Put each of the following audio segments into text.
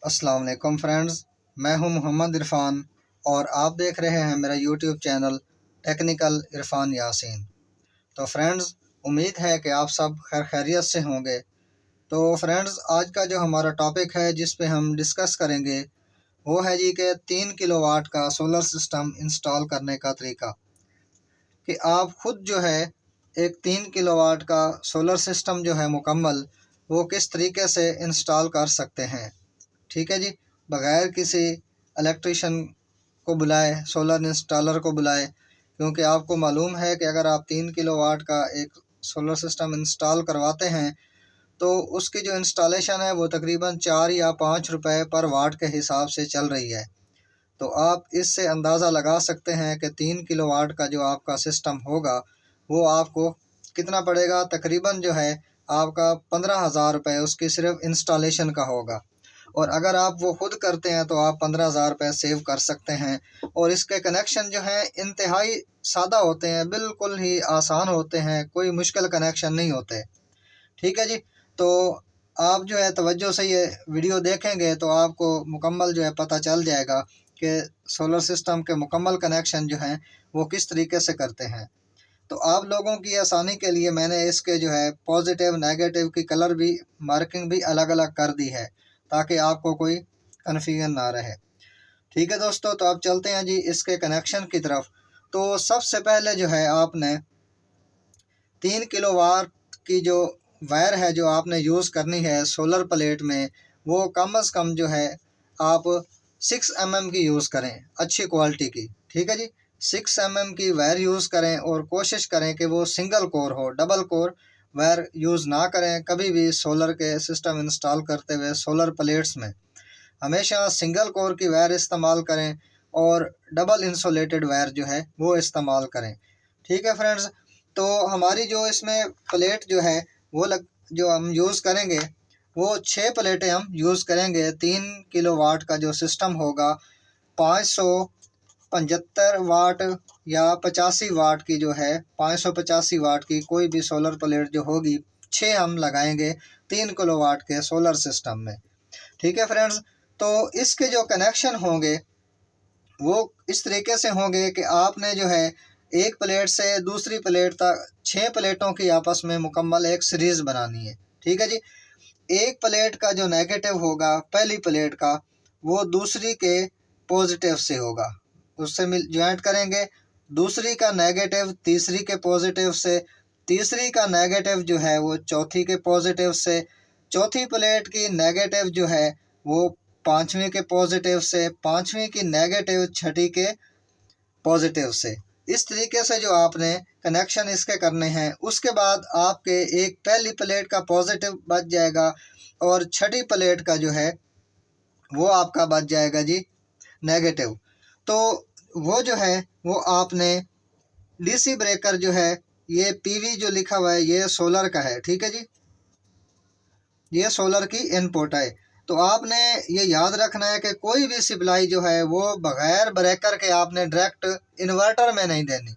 अस्सलाम वालेकुम फ्रेंड्स, मैं हूं मोहम्मद इरफ़ान और आप देख रहे हैं मेरा YouTube channel technical Irfan Yasin. तो फ्रेंड्स, उम्मीद है कि आप सब खैर खैरियत से होंगे। तो फ्रेंड्स, आज का जो हमारा टॉपिक है जिस पे हम डिस्कस करेंगे वो है जी कि 3 किलोवाट का सोलर सिस्टम इंस्टॉल करने का तरीका। कि आप खुद जो है एक 3 किलोवाट का सोलर सिस्टम जो है मुकम्मल वो किस तरीके से इंस्टॉल कर सकते हैं। ठीक है जी, बग़ैर किसी इलेक्ट्रिशियन को बुलाए, सोलर इंस्टॉलर को बुलाए, क्योंकि आपको मालूम है कि अगर आप 3 किलोवाट का एक सोलर सिस्टम इंस्टॉल करवाते हैं तो उसकी जो इंस्टॉलेशन है वो तकरीबन 4 या 5 रुपए पर वाट के हिसाब से चल रही है। तो आप इससे अंदाज़ा लगा सकते हैं कि 3 किलोवाट का जो आपका सिस्टम होगा वो आपको कितना पड़ेगा। तकरीबन जो है आपका 15,000 रुपये उसकी सिर्फ इंस्टॉलेशन का होगा। और अगर आप वो खुद करते हैं तो आप 15,000 रुपये सेव कर सकते हैं। और इसके कनेक्शन जो हैं इंतहाई सादा होते हैं, बिल्कुल ही आसान होते हैं, कोई मुश्किल कनेक्शन नहीं होते। ठीक है जी, तो आप जो है तवज्जो से ये वीडियो देखेंगे तो आपको मुकम्मल जो है पता चल जाएगा कि सोलर सिस्टम के मुकम्मल कनेक्शन जो हैं वो किस तरीके से करते हैं। तो आप लोगों की आसानी के लिए मैंने इसके जो है पॉजिटिव नेगेटिव की कलर भी मार्किंग भी अलग अलग कर दी है ताकि आपको कोई कन्फ्यूजन ना रहे। ठीक है दोस्तों, तो अब चलते हैं जी इसके कनेक्शन की तरफ। तो सबसे पहले जो है आपने 3 किलोवाट की जो वायर है जो आपने यूज़ करनी है सोलर प्लेट में, वो कम अज़ कम जो है आप 6 mm की यूज़ करें, अच्छी क्वालिटी की। ठीक है जी, 6 mm की वायर यूज़ करें और कोशिश करें कि वो सिंगल कोर हो, डबल कोर वायर यूज़ ना करें कभी भी। सोलर के सिस्टम इंस्टॉल करते हुए सोलर प्लेट्स में हमेशा सिंगल कोर की वायर इस्तेमाल करें और डबल इंसुलेटेड वायर जो है वो इस्तेमाल करें। ठीक है फ्रेंड्स, तो हमारी जो इसमें प्लेट जो है वो जो हम यूज़ करेंगे वो 6 प्लेटें हम यूज़ करेंगे। 3 किलोवाट का जो सिस्टम होगा 575 वाट या 85 वाट की जो है 585 वाट की कोई भी सोलर प्लेट जो होगी 6 हम लगाएंगे 3 किलोवाट के सोलर सिस्टम में। ठीक है फ्रेंड्स, तो इसके जो कनेक्शन होंगे वो इस तरीके से होंगे कि आपने जो है एक प्लेट से दूसरी प्लेट तक 6 प्लेटों की आपस में मुकम्मल एक सीरीज़ बनानी है। ठीक है जी, एक प्लेट का जो नेगेटिव होगा पहली प्लेट का वो दूसरी के पॉजिटिव से होगा, उससे मिल ज्वाइंट करेंगे। दूसरी का नेगेटिव तीसरी के पॉजिटिव से, तीसरी का नेगेटिव जो है वो चौथी के पॉजिटिव से, चौथी प्लेट की नेगेटिव जो है वो पाँचवीं के पॉजिटिव से, पाँचवीं की नेगेटिव छठी के पॉजिटिव से। इस तरीके से जो आपने कनेक्शन इसके करने हैं। उसके बाद आपके एक पहली प्लेट का पॉजिटिव बच जाएगा और छठी प्लेट का जो है वो आपका बच जाएगा जी नेगेटिव। तो वो जो है वो आपने डीसी ब्रेकर जो है, ये पीवी जो लिखा हुआ है ये सोलर का है। ठीक है जी, ये सोलर की इनपुट है। तो आपने ये याद रखना है कि कोई भी सप्लाई जो है वो बगैर ब्रेकर के आपने डायरेक्ट इन्वर्टर में नहीं देनी।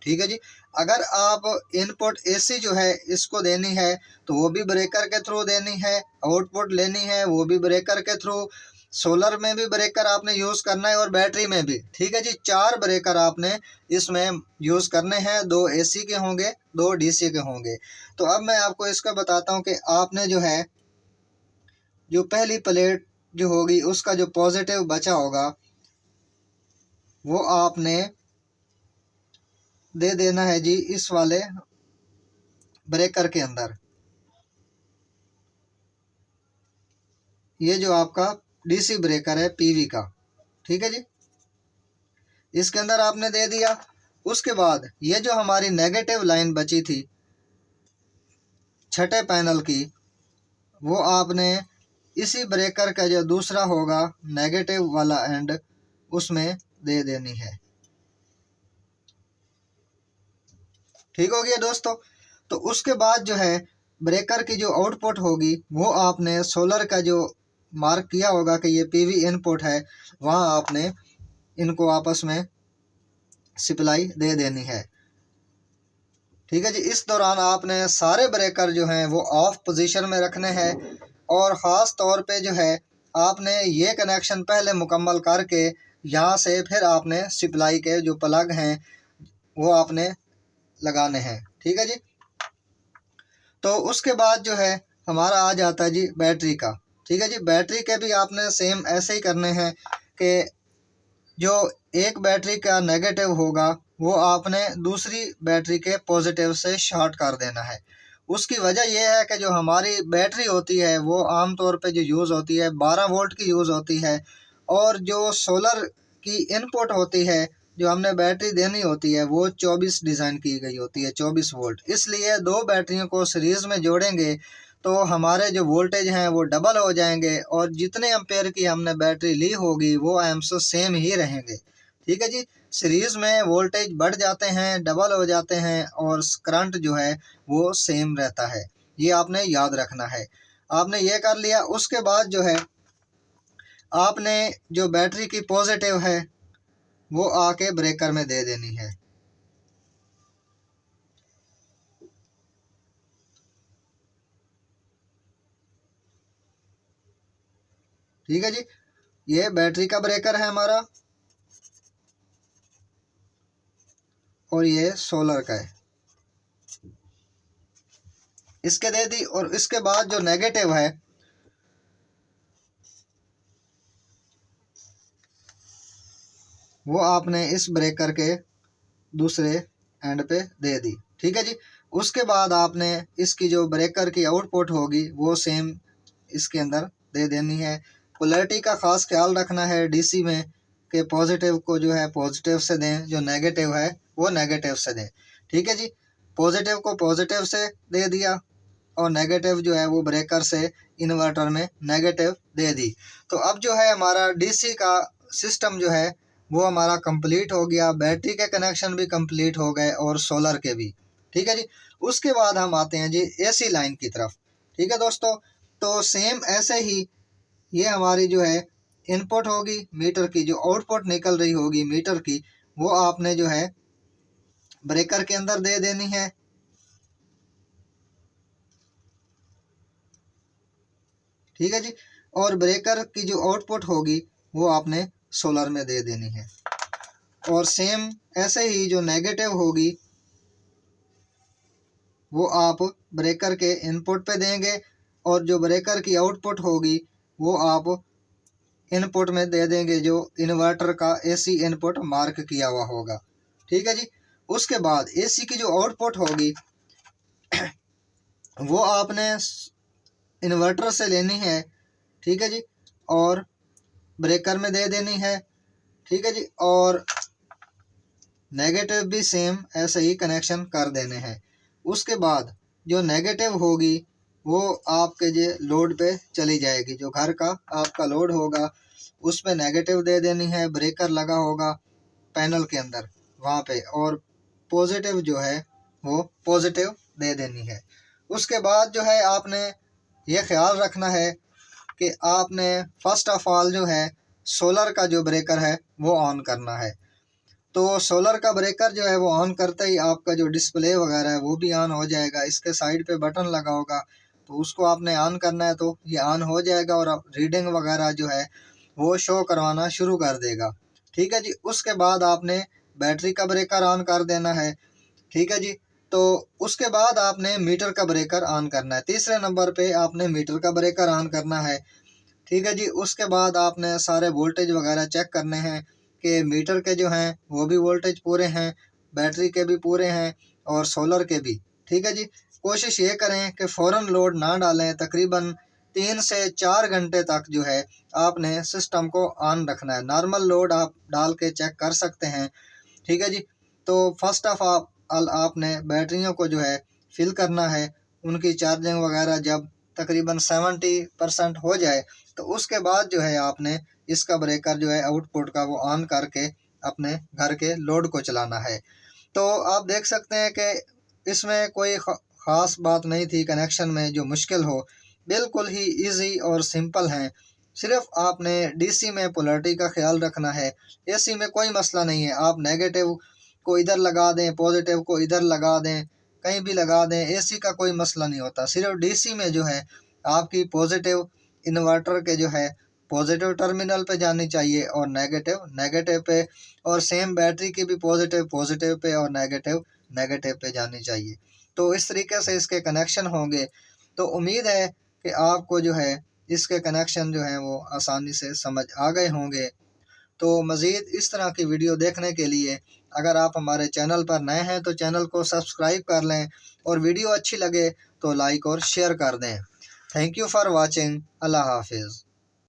ठीक है जी, अगर आप इनपुट एसी जो है इसको देनी है तो वो भी ब्रेकर के थ्रू देनी है, आउटपुट लेनी है वो भी ब्रेकर के थ्रू। सोलर में भी ब्रेकर आपने यूज़ करना है और बैटरी में भी। ठीक है जी, 4 ब्रेकर आपने इसमें यूज़ करने हैं, 2 एसी के होंगे, 2 डीसी के होंगे। तो अब मैं आपको इसका बताता हूँ कि आपने जो है जो पहली प्लेट जो होगी उसका जो पॉजिटिव बचा होगा वो आपने दे देना है जी इस वाले ब्रेकर के अंदर। ये जो आपका डीसी ब्रेकर है पीवी का, ठीक है जी, इसके अंदर आपने दे दिया। उसके बाद ये जो हमारी नेगेटिव लाइन बची थी छठे पैनल की वो आपने इसी ब्रेकर का जो दूसरा होगा नेगेटिव वाला एंड उसमें दे देनी है। ठीक हो गया दोस्तों। तो उसके बाद जो है ब्रेकर की जो आउटपुट होगी वो आपने सोलर का जो मार्क किया होगा कि ये पीवी इनपुट है वहाँ आपने इनको आपस में सप्लाई दे देनी है। ठीक है जी, इस दौरान आपने सारे ब्रेकर जो हैं वो ऑफ पोजीशन में रखने हैं और ख़ास तौर पे जो है आपने ये कनेक्शन पहले मुकम्मल करके यहाँ से फिर आपने सप्लाई के जो प्लग हैं वो आपने लगाने हैं। ठीक है जी। तो उसके बाद जो है हमारा आ जाता है जी बैटरी का। ठीक है जी। बैटरी के भी आपने सेम ऐसे ही करने हैं कि जो एक बैटरी का नेगेटिव होगा वो आपने दूसरी बैटरी के पॉजिटिव से शॉर्ट कर देना है। उसकी वजह यह है कि जो हमारी बैटरी होती है वो आमतौर पे जो यूज़ होती है 12 वोल्ट की यूज़ होती है, और जो सोलर की इनपुट होती है जो हमने बैटरी देनी होती है वो 24 डिज़ाइन की गई होती है, 24 वोल्ट। इसलिए दो बैटरियों को सीरीज़ में जोड़ेंगे तो हमारे जो वोल्टेज हैं वो डबल हो जाएंगे, और जितने एम्पेयर की हमने बैटरी ली होगी वो एम्प्स सेम ही रहेंगे। ठीक है जी। सीरीज़ में वोल्टेज बढ़ जाते हैं, डबल हो जाते हैं, और करंट जो है वो सेम रहता है। ये आपने याद रखना है। आपने ये कर लिया। उसके बाद जो है आपने जो बैटरी की पॉजिटिव है वो आके ब्रेकर में दे देनी है। ठीक है जी। ये बैटरी का ब्रेकर है हमारा, और ये सोलर का है। इसके दे दी। और इसके बाद जो नेगेटिव है वो आपने इस ब्रेकर के दूसरे एंड पे दे दी। ठीक है जी। उसके बाद आपने इसकी जो ब्रेकर की आउटपुट होगी वो सेम इसके अंदर दे देनी है। पोलैरिटी का ख़ास ख्याल रखना है डीसी में कि पॉजिटिव को जो है पॉजिटिव से दें, जो नेगेटिव है वो नेगेटिव से दें। ठीक है जी। पॉजिटिव को पॉजिटिव से दे दिया, और नेगेटिव जो है वो ब्रेकर से इन्वर्टर में नेगेटिव दे दी। तो अब जो है हमारा डीसी का सिस्टम जो है वो हमारा कंप्लीट हो गया। बैटरी के कनेक्शन भी कंप्लीट हो गए और सोलर के भी। ठीक है जी। उसके बाद हम आते हैं जी एसी लाइन की तरफ। ठीक है दोस्तों। तो सेम ऐसे ही ये हमारी जो है इनपुट होगी मीटर की, जो आउटपुट निकल रही होगी मीटर की वो आपने जो है ब्रेकर के अंदर दे देनी है। ठीक है जी। और ब्रेकर की जो आउटपुट होगी वो आपने सोलर में दे देनी है। और सेम ऐसे ही जो नेगेटिव होगी वो आप ब्रेकर के इनपुट पे देंगे, और जो ब्रेकर की आउटपुट होगी वो आप इनपुट में दे देंगे जो इन्वर्टर का एसी इनपुट मार्क किया हुआ होगा। ठीक है जी। उसके बाद एसी की जो आउटपुट होगी वो आपने इन्वर्टर से लेनी है। ठीक है जी। और ब्रेकर में दे देनी है। ठीक है जी। और नेगेटिव भी सेम ऐसे ही कनेक्शन कर देने हैं। उसके बाद जो नेगेटिव होगी वो आपके जो लोड पे चली जाएगी, जो घर का आपका लोड होगा उस पे नेगेटिव दे देनी है। ब्रेकर लगा होगा पैनल के अंदर वहाँ पे, और पॉजिटिव जो है वो पॉजिटिव दे देनी है। उसके बाद जो है आपने ये ख्याल रखना है कि आपने फर्स्ट ऑफ ऑल जो है सोलर का जो ब्रेकर है वो ऑन करना है। तो सोलर का ब्रेकर जो है वो ऑन करते ही आपका जो डिस्प्ले वगैरह है वो भी ऑन हो जाएगा। इसके साइड पे बटन लगा होगा तो उसको आपने ऑन करना है तो ये ऑन हो जाएगा, और रीडिंग वगैरह जो है वो शो करवाना शुरू कर देगा। ठीक है जी। उसके बाद आपने बैटरी का ब्रेकर ऑन कर देना है। ठीक है जी। तो उसके बाद आपने मीटर का ब्रेकर ऑन करना है। तीसरे नंबर पे आपने मीटर का ब्रेकर ऑन करना है। ठीक है जी। उसके बाद आपने सारे वोल्टेज वगैरह चेक करने हैं कि मीटर के जो हैं वो भी वोल्टेज पूरे हैं, बैटरी के भी पूरे हैं, और सोलर के भी। ठीक है जी। कोशिश ये करें कि फ़ौरन लोड ना डालें। तकरीबन 3 से 4 घंटे तक जो है आपने सिस्टम को ऑन रखना है। नॉर्मल लोड आप डाल के चेक कर सकते हैं। ठीक है जी। तो फर्स्ट ऑफ ऑल आपने बैटरियों को जो है फिल करना है। उनकी चार्जिंग वगैरह जब तकरीबन 70% हो जाए तो उसके बाद जो है आपने इसका ब्रेकर जो है आउटपुट का वो ऑन करके अपने घर के लोड को चलाना है। तो आप देख सकते हैं कि इसमें कोई ख़ास बात नहीं थी कनेक्शन में जो मुश्किल हो। बिल्कुल ही इजी और सिंपल हैं। सिर्फ आपने डीसी में पोलैरिटी का ख्याल रखना है। एसी में कोई मसला नहीं है। आप नेगेटिव को इधर लगा दें, पॉजिटिव को इधर लगा दें, कहीं भी लगा दें, एसी का कोई मसला नहीं होता। सिर्फ डीसी में जो है आपकी पॉजिटिव इन्वर्टर के जो है पॉजिटिव टर्मिनल पे जानी चाहिए और नेगेटिव नेगेटिव पे, और सेम बैटरी की भी पॉजिटिव पॉजिटिव पे और नेगेटिव नेगेटिव पे जानी चाहिए। तो इस तरीके से इसके कनेक्शन होंगे। तो उम्मीद है कि आपको जो है इसके कनेक्शन जो हैं वो आसानी से समझ आ गए होंगे। तो मज़ीद इस तरह की वीडियो देखने के लिए अगर आप हमारे चैनल पर नए हैं तो चैनल को सब्सक्राइब कर लें, और वीडियो अच्छी लगे तो लाइक और शेयर कर दें। Thank you for watching. अल्लाह हाफिज़।